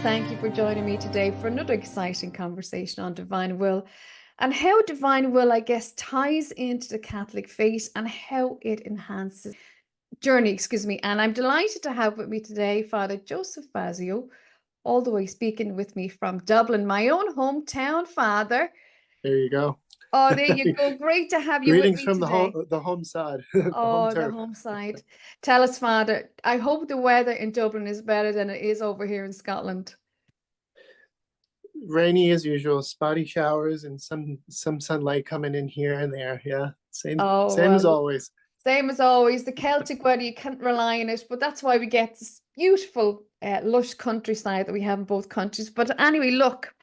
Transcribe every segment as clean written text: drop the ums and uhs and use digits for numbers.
Thank you for joining me today for another exciting conversation on divine will and how divine will, I guess, ties into the Catholic faith and how it enhances journey, And I'm delighted to have with me today Fr Joseph Fazio, all the way speaking with me from Dublin, my own hometown, Father. There you go. Oh, there you go. Great to have you with Greetings me from today. the home side. The home side. Tell us, Father, I hope the weather in Dublin is better than it is over here in Scotland. Rainy as usual, spotty showers and some sunlight coming in here and there. Yeah, same as always. Same as always. The Celtic weather, you can't rely on it, but that's why we get this beautiful, lush countryside that we have in both countries. But anyway, look,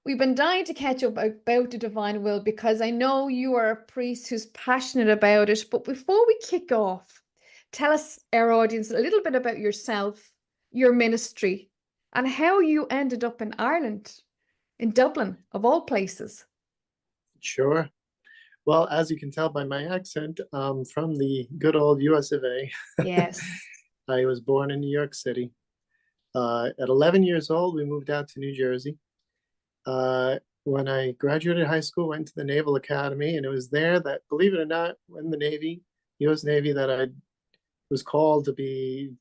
we've been dying to catch up about the divine will because I know you are a priest who's passionate about it. But before we kick off, tell us, our audience, a little bit about yourself, your ministry, and how you ended up in Ireland, in Dublin, of all places. Sure. Well, as you can tell by my accent, from the good old US of A. Yes. I was born in New York City. At 11 years old, we moved out to New Jersey. When I graduated high school, went to the Naval Academy, and it was there that, believe it or not, in the Navy, US Navy, that I was called to be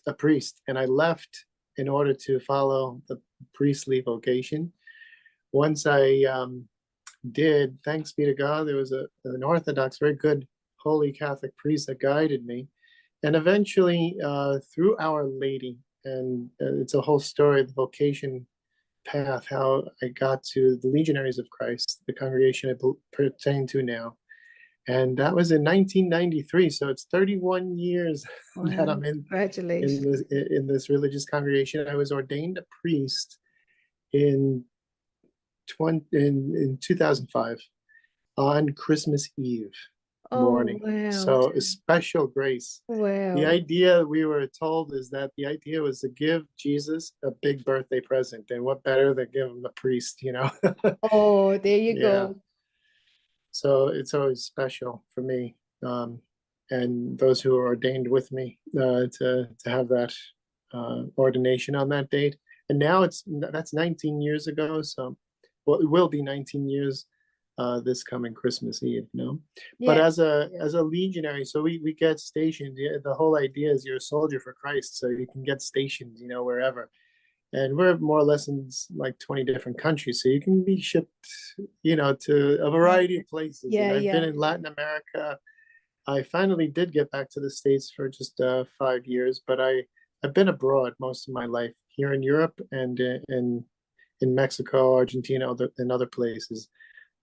a priest. And I left in order to follow the priestly vocation. Once I did, thanks be to God, there was an Orthodox, very good, holy Catholic priest that guided me. And eventually, through Our Lady, and it's a whole story, the vocation path, how I got to the Legionaries of Christ, the congregation I pertain to now. And that was in 1993. So it's 31 years that I'm in this religious congregation. I was ordained a priest in 2005 on Christmas Eve morning. Wow. So a special grace. Wow. The idea, we were told, is that the idea was to give Jesus a big birthday present. And what better than give him a priest, you know? Oh, there you go. So it's always special for me, and those who are ordained with me, to have that ordination on that date. And now that's 19 years ago. So, well, it will be 19 years this coming Christmas Eve, you know. Yeah. But as a legionary, so we get stationed. The whole idea is you're a soldier for Christ, so you can get stationed, you know, wherever. And we're more or less in like 20 different countries, so you can be shipped, you know, to a variety of places. Yeah, and I've been in Latin America. I finally did get back to the States for just 5 years, but I've been abroad most of my life, here in Europe and in Mexico, Argentina, and other places.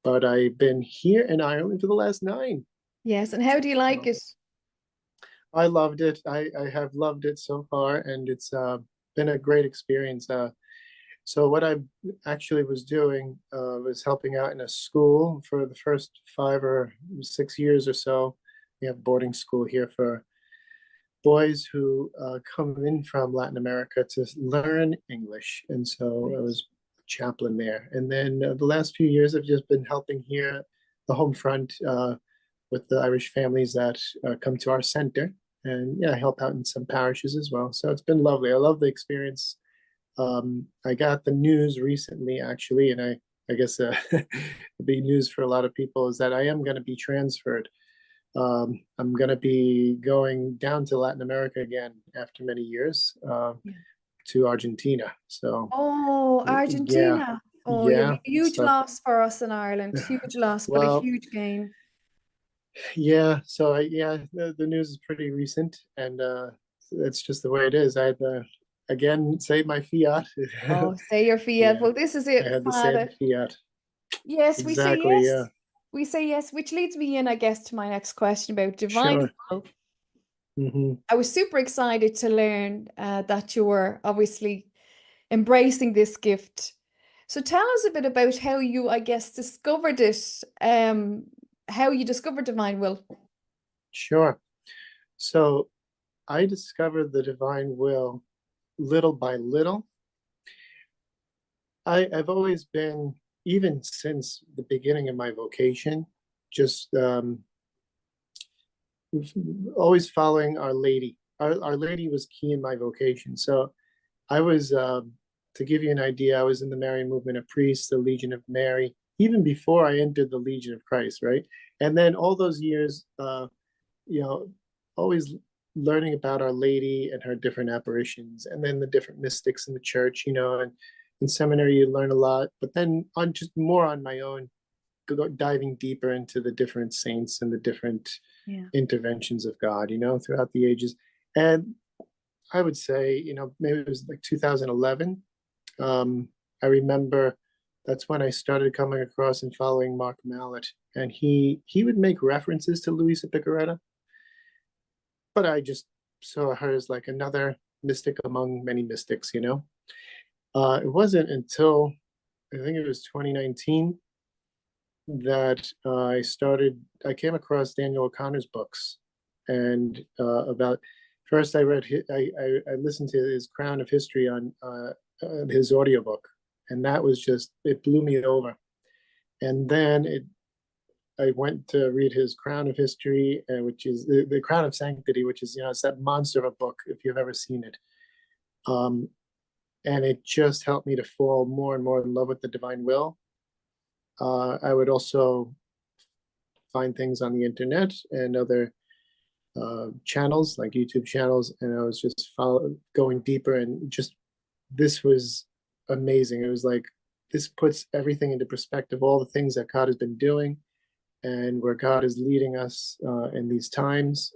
But I've been here in Ireland for the last 9. Yes, and how do you like it? I loved it. I have loved it so far, and it's been a great experience. So what I actually was doing was helping out in a school for the first 5 or 6 years or so. We have boarding school here for boys who come in from Latin America to learn English. And so I was a chaplain there. And then the last few years, I've just been helping here, the home front, with the Irish families that come to our center. And yeah, I help out in some parishes as well. So it's been lovely. I love the experience. I got the news recently, actually, and I guess the big news for a lot of people is that I am going to be transferred. I'm going to be going down to Latin America again after many years, to Argentina. So, Argentina. Yeah. Oh, yeah. Huge loss for us in Ireland. Huge loss, but a huge gain. Yeah. So the news is pretty recent, and it's just the way it is. I had to again say my fiat. Oh, say your fiat. Yeah. Well, this is it, I had to Father. say the fiat. Yes, exactly, we say yes. Yeah. We say yes, which leads me in, I guess, to my next question about divine will. Mm-hmm. I was super excited to learn that you were obviously embracing this gift. So tell us a bit about how you, I guess, discovered it, how you discovered divine will. Sure. So I discovered the divine will little by little. I've always been, even since the beginning of my vocation, just always following Our Lady. Our Lady was key in my vocation. So I was, to give you an idea, I was in the Marian movement, a priest, the Legion of Mary, even before I entered the Legion of Christ, right? And then all those years, you know, always learning about Our Lady and her different apparitions, and then the different mystics in the church, you know, and in seminary you learn a lot, but then on just more on my own, diving deeper into the different saints and the different interventions of God, you know, throughout the ages. And I would say, you know, maybe it was like 2011. I remember that's when I started coming across and following Mark Mallet, and he would make references to Luisa Picaretta, but I just saw her as like another mystic among many mystics, you know. It wasn't until I think it was 2019 that I came across Daniel O'Connor's books, and about first I read I listened to his Crown of History on his audiobook, and that was just, it blew me over. And then I went to read his Crown of History, which is the Crown of Sanctity, which is, you know, it's that monster of a book if you've ever seen it. And it just helped me to fall more and more in love with the divine will. I would also find things on the internet and other channels, like YouTube channels, and I was just going deeper, and just, this was amazing. It was like, this puts everything into perspective, all the things that God has been doing and where God is leading us in these times.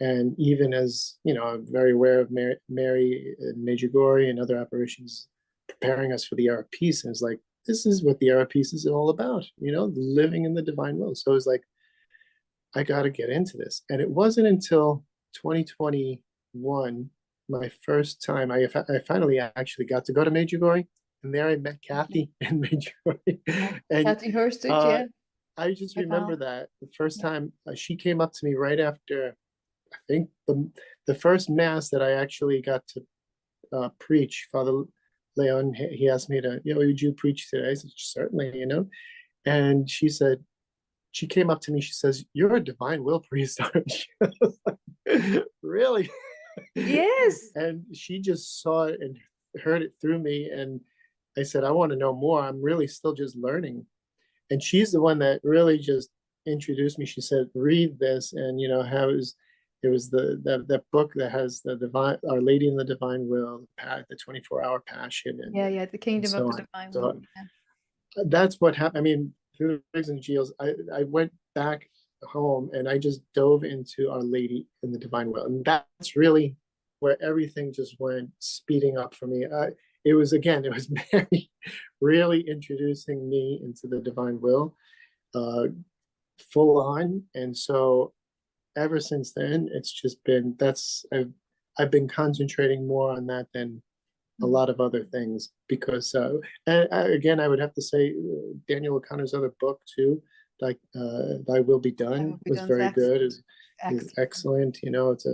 And even as, you know, I'm very aware of Mary and Medjugorje and other apparitions preparing us for the hour of peace. And it's like, this is what the hour of peace is all about, you know, living in the divine will. So it was like, I got to get into this. And it wasn't until 2021, my first time, I finally actually got to go to Medjugorje. And there I met Kathy in Medjugorje. And Kathy Hursted, yeah. I just remember that the first time she came up to me right after, I think the first mass that I actually got to preach. Father Leon, he asked me to, you know, would you preach today? I said, certainly, you know. And she said, she came up to me, she says, you're a divine will priest, aren't you? I was like, really? Yes. And she just saw it and heard it through me. And I said, I want to know more. I'm really still just learning. And she's the one that really just introduced me. She said, read this. And, you know, it was that book that has the divine, Our Lady in the Divine Will, the 24-hour Passion. And, yeah, the Kingdom of the Divine Will. That's what happened. I mean, through the Briggs and Giles, I went back home and I just dove into Our Lady in the Divine Will. And that's really where everything just went speeding up for me. It was Mary really introducing me into the divine will, full on. And so ever since then, it's just been, I've been concentrating more on that than a lot of other things, because again, I would have to say Daniel O'Connor's other book too, like Thy Will Be Done, was very good, is excellent. You know, it's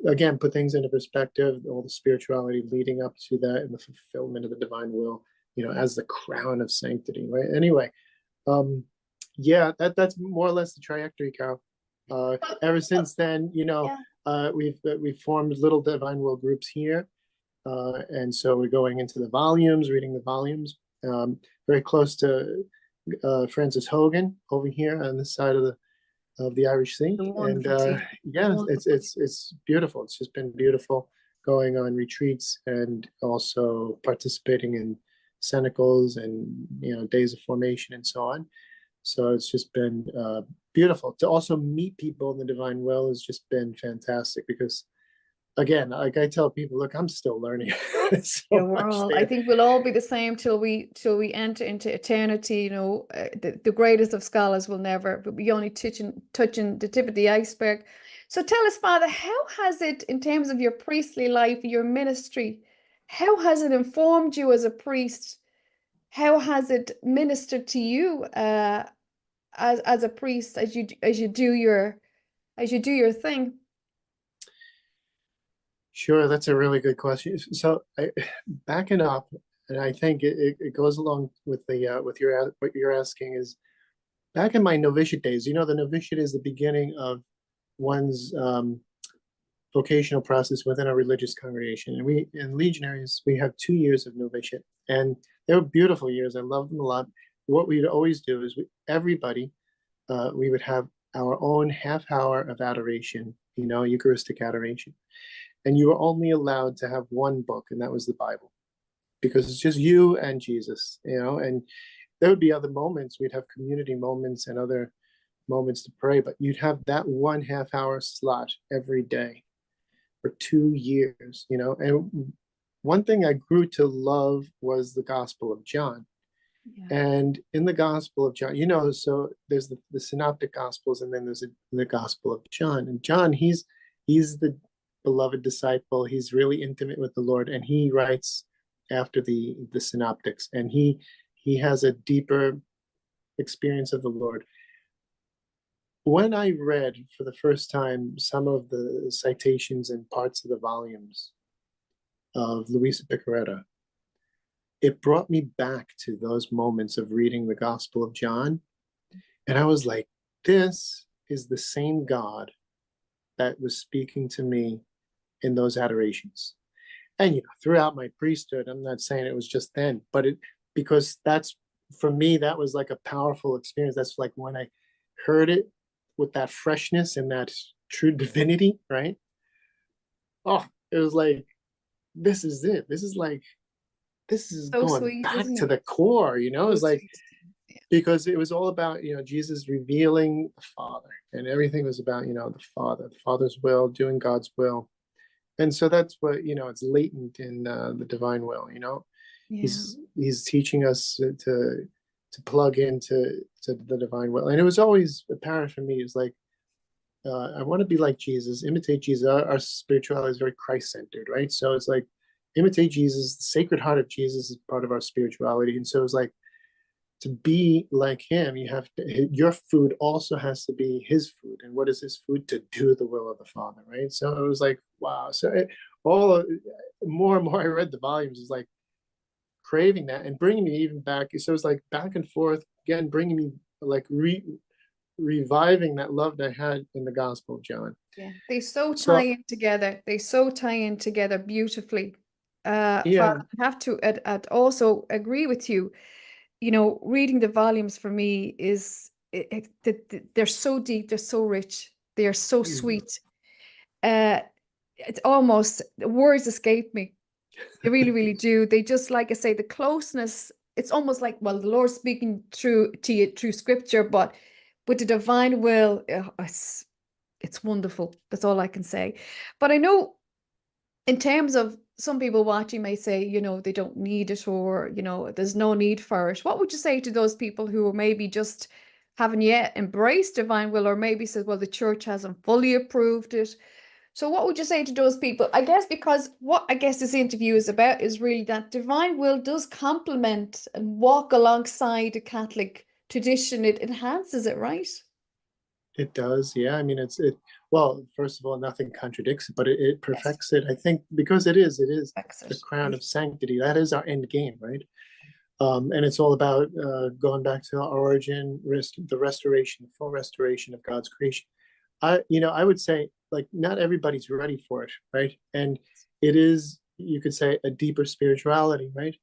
again, put things into perspective, all the spirituality leading up to that and the fulfillment of the divine will, you know, as the crown of sanctity, right? Anyway, yeah, that's more or less the trajectory, Carol. Ever since then, you know, we've formed little divine will groups here. And so we're going into the volumes, reading the volumes, very close to Francis Hogan over here on this side of the Irish Sea. And yeah, it's beautiful. It's just been beautiful going on retreats and also participating in cenacles and, you know, days of formation and so on. So it's just been beautiful. To also meet people in the divine will has just been fantastic, because again, like I tell people, look, I'm still learning. I think we'll all be the same till we enter into eternity. You know, the greatest of scholars will never, but we only touching the tip of the iceberg. So tell us, Father, how has it, in terms of your priestly life, your ministry, how has it informed you as a priest? How has it ministered to you as a priest as you do your thing? Sure, that's a really good question. So, backing up, and I think it goes along with the with what you're asking, is back in my novitiate days. You know, the novitiate is the beginning of one's vocational process within a religious congregation. And we, in Legionaries, we have 2 years of novitiate, and they were beautiful years. I loved them a lot. What we'd always do is everybody, we would have our own half hour of adoration, Eucharistic adoration. And you were only allowed to have one book, and that was the Bible, because it's just you and Jesus, and there would be other moments. We'd have community moments and other moments to pray, but you'd have that one half-hour slot every day for 2 years, and one thing I grew to love was the Gospel of John. Yeah. And in the Gospel of John, so there's the Synoptic Gospels, and then there's the Gospel of John. And John, he's the beloved disciple. He's really intimate with the Lord, and he writes after the Synoptics, and he has a deeper experience of the Lord. When I read for the first time some of the citations and parts of the volumes of Luisa Picaretta, it brought me back to those moments of reading the Gospel of John. And I was like, this is the same God that was speaking to me in those adorations. And throughout my priesthood, I'm not saying it was just then, but because that's, for me, that was like a powerful experience. That's like when I heard it with that freshness and that true divinity, right? Oh, it was like, this is it. This is So going sweet, back isn't to it? the core, It's So like, sweet. Yeah. because it was all about, Jesus revealing the Father, and everything was about, the Father's will, doing God's will. And so that's what, it's latent in the divine will, Yeah. He's teaching us to plug into the divine will. And it was always apparent for me, it's like, I want to be like Jesus, imitate Jesus. Our spirituality is very Christ-centered, right? So it's like, imitate Jesus. The Sacred Heart of Jesus is part of our spirituality. And so it's like, to be like him, your food also has to be his food. And what is his food? To do the will of the Father, right? So it was like, wow. So more and more I read the volumes, is like craving that and bringing me even back. So it's like back and forth again, bringing me like reviving that love that I had in the Gospel of John. Yeah, they so So tie in together. They so tie in together beautifully. yeah, Father, I have to also agree with you. Reading the volumes for me is they're so deep, they're so rich, they are so sweet. It's almost, the words escape me. They really, really do. They just, like I say, the closeness. It's almost like, well, the Lord's speaking through to you through Scripture, but with the divine will, it's wonderful. That's all I can say. But I know, in terms of some people watching may say, they don't need it, or, there's no need for it. What would you say to those people who maybe just haven't yet embraced divine will, or maybe says, well, the church hasn't fully approved it? So what would you say to those people? I guess, because what I guess this interview is about is really that divine will does complement and walk alongside the Catholic tradition. It enhances it, right? it does. Yeah. I mean, well, first of all, nothing contradicts it, but it Yes. perfects it. I think because it is the Exit. crown of sanctity. That is our end game, right? And it's all about going back to our origin, the restoration, the full restoration of God's creation. I would say, like, not everybody's ready for it, right? And it is, you could say, a deeper spirituality, right?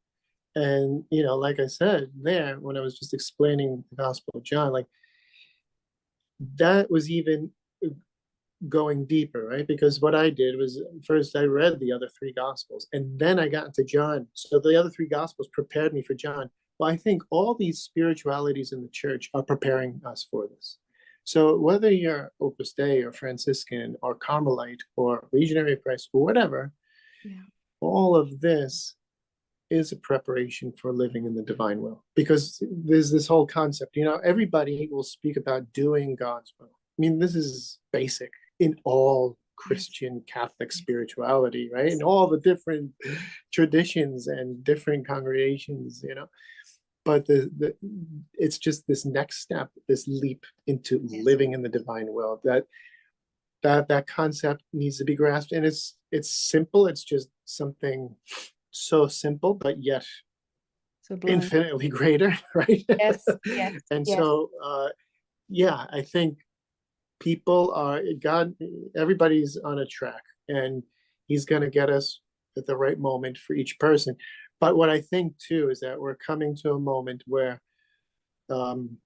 And like I said there, when I was just explaining the Gospel of John, like, that was even going deeper, right? Because what I did was, first I read the other 3 Gospels, and then I got into John. So the other 3 Gospels prepared me for John. Well, I think all these spiritualities in the church are preparing us for this. So whether you're Opus Dei or Franciscan or Carmelite or Legionary of Christ or whatever, Yeah. all of this is a preparation for living in the divine will. Because there's this whole concept, everybody will speak about doing God's will. I mean, this is basic in all Christian Catholic spirituality, right? And all the different traditions and different congregations, but it's just this next step, this leap into living in the divine will, that concept needs to be grasped. And it's simple. It's just something so simple, but yet Sublime. people are God, everybody's on a track, and he's going to get us at the right moment for each person. But what I think too is that we're coming to a moment where um,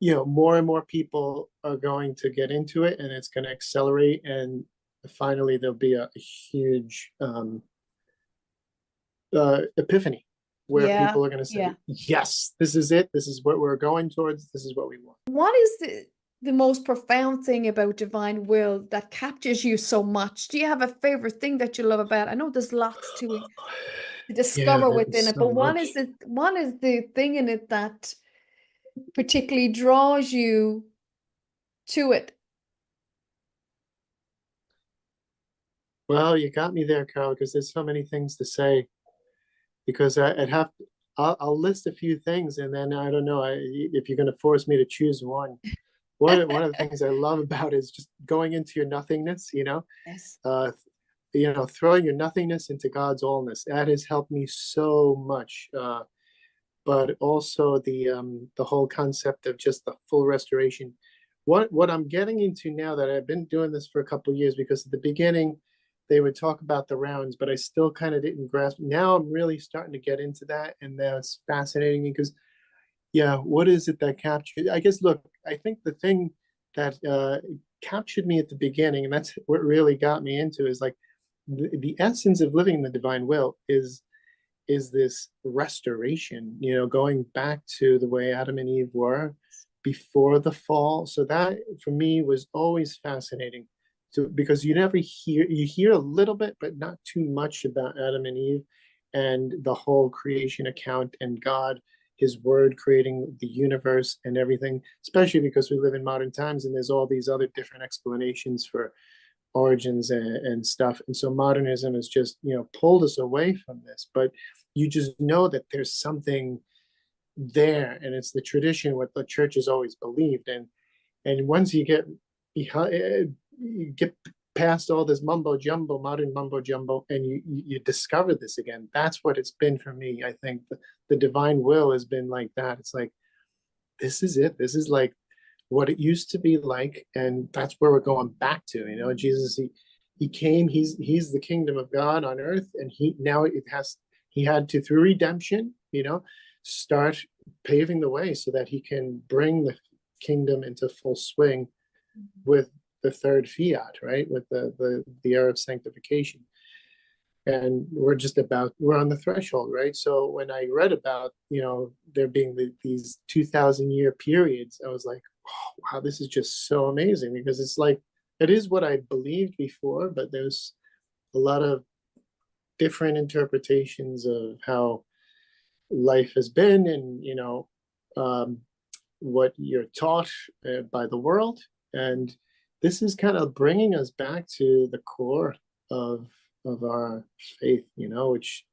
more and more people are going to get into it, and it's going to accelerate, and finally there'll be a huge epiphany where Yeah, people are going to say, yeah. yes, this is it, this is what we're going towards, this is what we want. What is the most profound thing about divine will that captures you so much? Do you have a favorite thing that you love about it? I know there's lots to Yeah, discover there within is it, so but much. what is the thing in it that particularly draws you to it? Well, you got me there, Carol, because there's so many things to say. Because I'll list a few things, and then I don't know if you're going to force me to choose one. One of the things I love about it is just going into your nothingness. Yes. Uh, throwing your nothingness into God's allness. That has helped me so much. But also the whole concept of just the full restoration. What I'm getting into now, that I've been doing this for a couple of years, because at the beginning they would talk about the rounds, but I still kind of didn't grasp. Now I'm really starting to get into that, and that's fascinating me because, yeah, what is it that captured? I guess, look, I think the thing that captured me at the beginning, and that's what really got me into, is like the essence of living the divine will is this restoration, going back to the way Adam and Eve were before the fall. So that for me was always fascinating. So, because you hear a little bit, but not too much about Adam and Eve and the whole creation account and God, his word creating the universe and everything, especially because we live in modern times and there's all these other different explanations for origins and stuff. And so modernism has just, pulled us away from this. But you just know that there's something there, and it's the tradition, what the church has always believed. And once you get behind, you get past all this modern mumbo jumbo, and you discover this again. That's what it's been for me. I think the divine will has been like that. It's like, this is it. This is like what it used to be like, and that's where we're going back to. Jesus, he came. He's the kingdom of God on earth, and he had to, through redemption, start paving the way so that he can bring the kingdom into full swing with the third fiat, right? With the era of sanctification. And we're on the threshold, right? So when I read about, there being these 2,000-year periods, I was like, oh, wow, this is just so amazing, because it's like, it is what I believed before, but there's a lot of different interpretations of how life has been, and um, what you're taught by the world. And this is kind of bringing us back to the core of our faith, which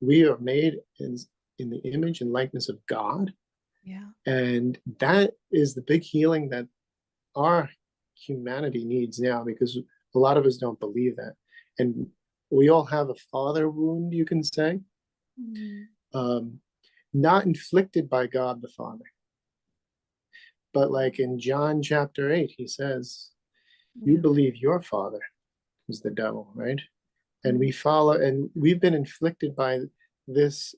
we are made in the image and likeness of God. Yeah. And that is the big healing that our humanity needs now, because a lot of us don't believe that. And we all have a father wound, you can say, not inflicted by God the Father. But like in John chapter 8, he says, you believe your father is the devil, right? And we've been inflicted by this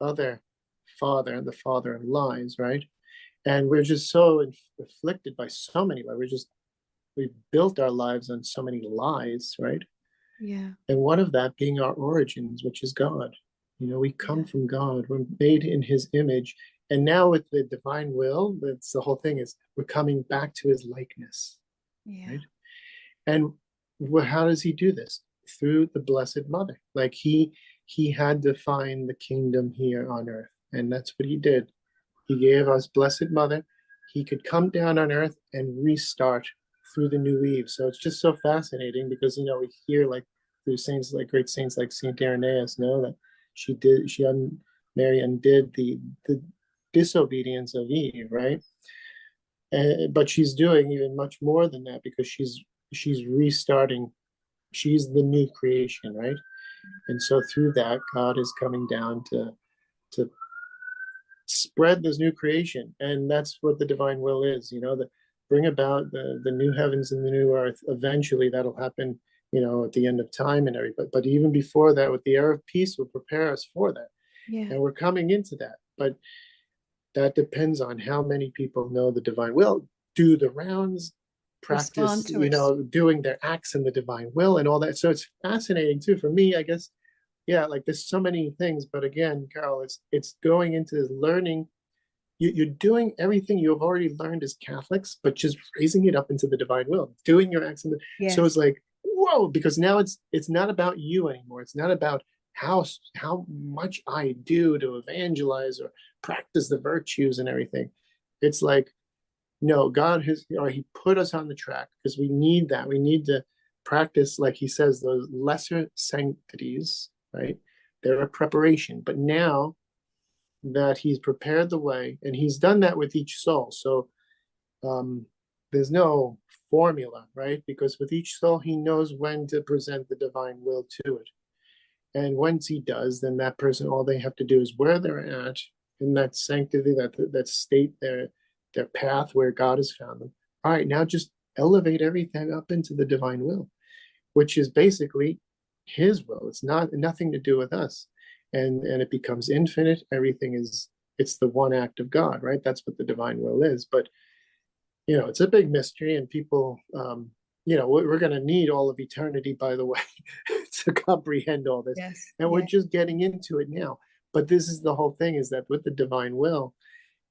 other father, and the father of lies, right? And we're just so afflicted by so many lies. We built our lives on so many lies, right? Yeah. And one of that being our origins, which is God. We come from God. We're made in his image. And now with the divine will, that's the whole thing, is we're coming back to his likeness, right? And how does he do this? Through the Blessed Mother. Like he had to find the kingdom here on earth, and that's what he did. He gave us Blessed Mother. He could come down on earth and restart through the new Eve. So it's just so fascinating, because we hear, like, through saints, like great saints like Saint Irenaeus, that Mary undid the disobedience of Eve, right? But she's doing even much more than that, because she's restarting. She's the new creation, right? And so through that, God is coming down to spread this new creation, and that's what the divine will is. bring about the new heavens and the new earth. Eventually that'll happen, at the end of time and everything. But even before that, with the era of peace, will prepare us for that. Yeah. And we're coming into that. But that depends on how many people know the divine will, do the rounds, practice, Respond to it. doing their acts in the divine will and all that. So it's fascinating too for me, I guess. Yeah, like there's so many things, but again, Carol, it's going into learning. You're doing everything you have already learned as Catholics, but just raising it up into the divine will, doing your acts in the. So it's Yes. like, whoa, because now it's not about you anymore. It's not about how much I do to evangelize or practice the virtues and everything. It's like, no, God has, he put us on the track because we need that. We need to practice, like he says, those lesser sanctities, right? They're a preparation. But now that he's prepared the way, and he's done that with each soul. So there's no formula, right? Because with each soul, he knows when to present the divine will to it. And once he does, then that person, all they have to do is where they're at in that sanctity, that state, their path where God has found them. All right, now just elevate everything up into the divine will, which is basically his will. It's nothing to do with us. And it becomes infinite. Everything it's the one act of God, right? That's what the divine will is. But it's a big mystery, and people we're going to need all of eternity, by the way, to comprehend all this. Yes. And we're Yeah. just getting into it now. But this is the whole thing, is that with the divine will,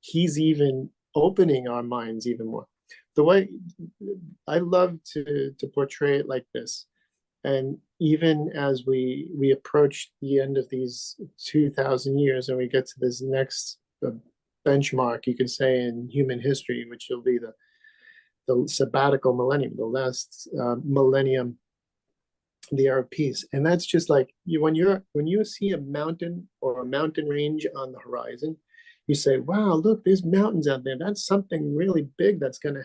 he's even opening our minds even more. The way I love to portray it like this, and even as we approach the end of these 2,000 years and we get to this next benchmark, you could say, in human history, which will be the sabbatical millennium, the last millennium, the era of peace. And that's just like when you see a mountain or a mountain range on the horizon, you say, wow, look, there's mountains out there. That's something really big that's gonna,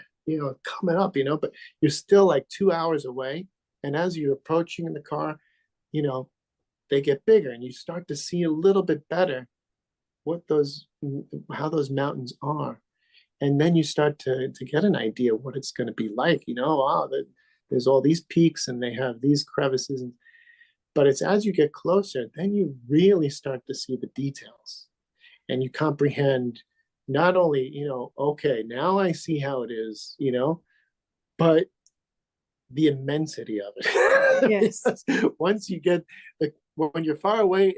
coming up, but you're still like 2 hours away. And as you're approaching in the car, they get bigger, and you start to see a little bit better how those mountains are. And then you start to get an idea what it's going to be like. Wow, there's all these peaks and they have these crevices. But it's as you get closer, then you really start to see the details, and you comprehend not only, okay, now I see how it is, but the immensity of it. Yes. Once you get when you're far away,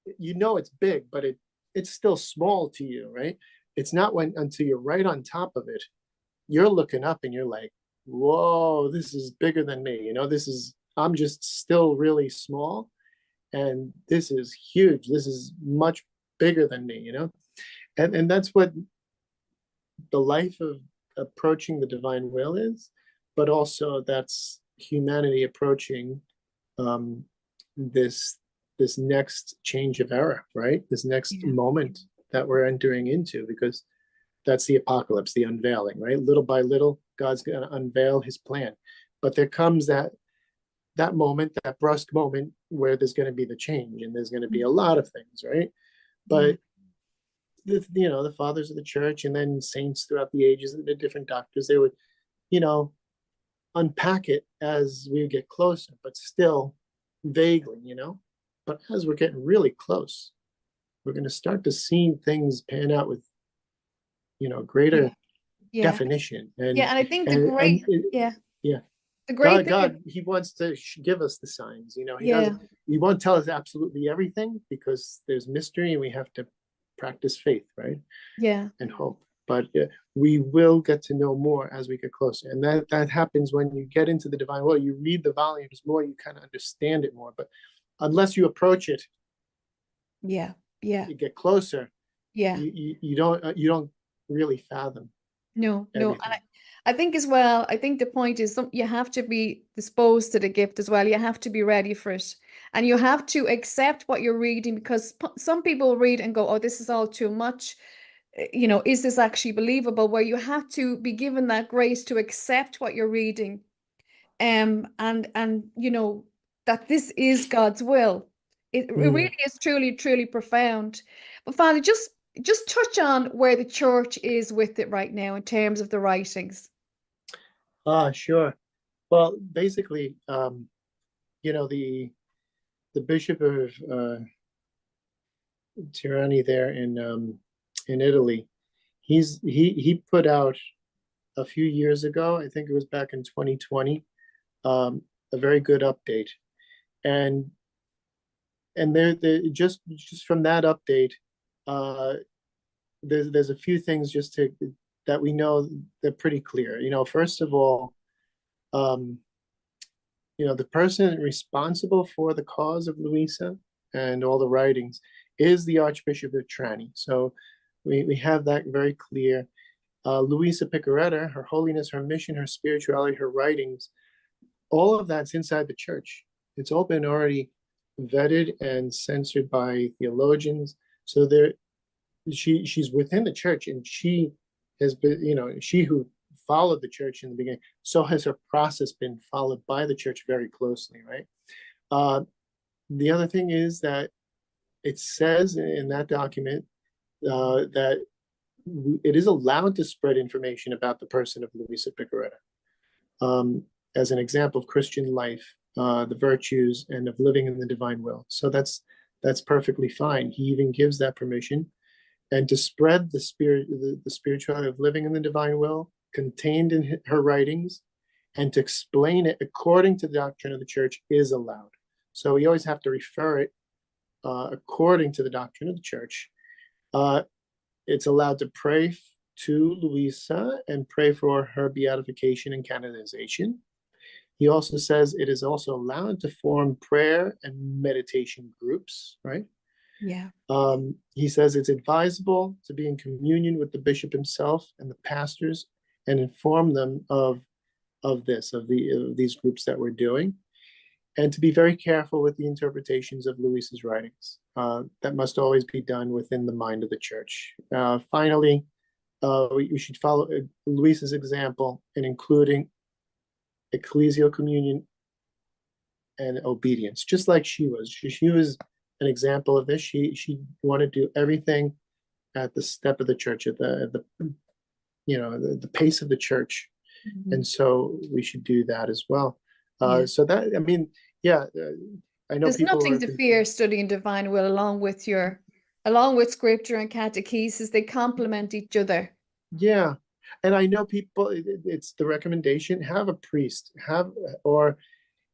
it's big, but it's still small to you, right? It's not until you're right on top of it, you're looking up and you're like, whoa, this is bigger than me. I'm just still really small, and this is huge. This is much bigger than me, and that's what the life of approaching the divine will is. But also that's humanity approaching this next change of era, right? This next moment that we're entering into, because that's the apocalypse, the unveiling, right? Little by little, God's going to unveil his plan. But there comes that moment, that brusque moment, where there's going to be the change, and there's going to be a lot of things, right? But the fathers of the church, and then saints throughout the ages, and the different doctors, they would, unpack it as we get closer, but still vaguely, But as we're getting really close, we're going to start to see things pan out with, greater definition. And I think the great thing God, he wants to give us the signs. Yeah. He won't tell us absolutely everything, because there's mystery, and we have to practice faith, right? Yeah. And hope. But we will get to know more as we get closer. And that happens when you get into the divine will. You read the volumes more, you kind of understand it more. But unless you approach it, you get closer, you don't really fathom. No. And I think as well, I think the point is you have to be disposed to the gift as well. You have to be ready for it. And you have to accept what you're reading, because some people read and go, oh, this is all too much. Is this actually believable? Where you have to be given that grace to accept what you're reading, and that this is God's will. It really is truly, truly profound. But Father, just just touch on where the church is with it right now in terms of the writings. Sure. Well, basically, you know, the Bishop of Tirani there in Italy, he put out a few years ago, I think it was back in 2020, a very good update. And there just from that update, there's a few things that we know they're pretty clear. You know, first of all, you know, the person responsible for the cause of Luisa and all the writings is the Archbishop of Trani. So we have that very clear. Luisa Piccarreta, her holiness, her mission, her spirituality, her writings, all of that's inside the church. It's all been already vetted and censored by theologians. So she's within the church, and she has been, you know, she who followed the church in the beginning, so has her process been followed by the church very closely, right? The other thing is that it says in that document that it is allowed to spread information about the person of Luisa Piccarreta as an example of Christian life, the virtues, and of living in the divine will. So that's perfectly fine. He even gives that permission. And to spread the spirituality of living in the divine will contained in her writings, and to explain it according to the doctrine of the church is allowed. So we always have to refer it according to the doctrine of the church. It's allowed to pray to Luisa and pray for her beatification and canonization. He also says it is also allowed to form prayer and meditation groups, right? Yeah. He says it's advisable to be in communion with the bishop himself and the pastors and inform them of these groups that we're doing, and to be very careful with the interpretations of Luisa's writings. That must always be done within the mind of the church. Finally, we should follow Luisa's example in including ecclesial communion and obedience, just like she was. She was an example of this. She wanted to do everything at the step of the church, at the you know, the pace of the church. Mm-hmm. And so we should do that as well. So that, I mean, yeah, I know there's nothing to fear studying divine will along with scripture and catechesis. They complement each other. Yeah. And I know people, it's the recommendation, have a priest, or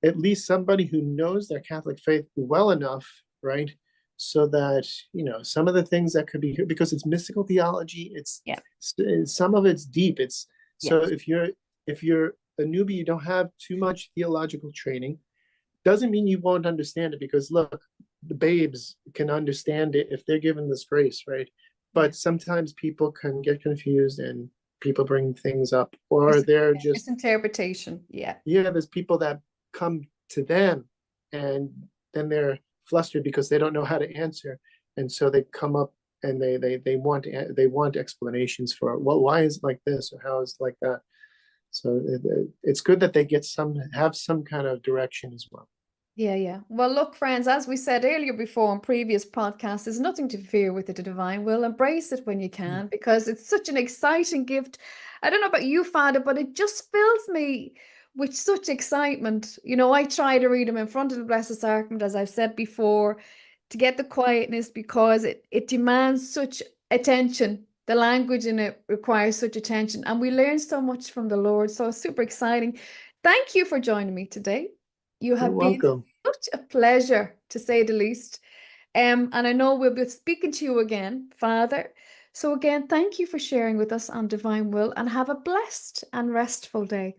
at least somebody who knows their Catholic faith well enough, right? So that, you know, some of the things that could be, because it's mystical theology, some of it's deep. So if you're a newbie, you don't have too much theological training, doesn't mean you won't understand it, because look, the babes can understand it if they're given this grace, right? But sometimes people can get confused and people bring things up, or they're just misinterpretation. Yeah, there's people that come to them and then they're flustered because they don't know how to answer, and so they come up and they want explanations for, well, why is it like this, or how is it like that. So it's good that they have some kind of direction as well. Yeah. Well, look, friends, as we said earlier before in previous podcasts, there's nothing to fear with the divine will. Embrace it when you can, because it's such an exciting gift. I don't know about you, Father, but it just fills me with such excitement. You know, I try to read them in front of the Blessed Sacrament, as I've said before, to get the quietness, because it demands such attention. The language in it requires such attention, and we learn so much from the Lord. So it's super exciting. Thank you for joining me today. You have been such a pleasure, to say the least. And I know we'll be speaking to you again, Father. So again, thank you for sharing with us on Divine Will, and have a blessed and restful day.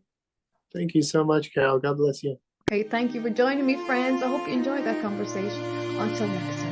Thank you so much, Carol. God bless you. Okay, thank you for joining me, friends. I hope you enjoyed that conversation. Until next time.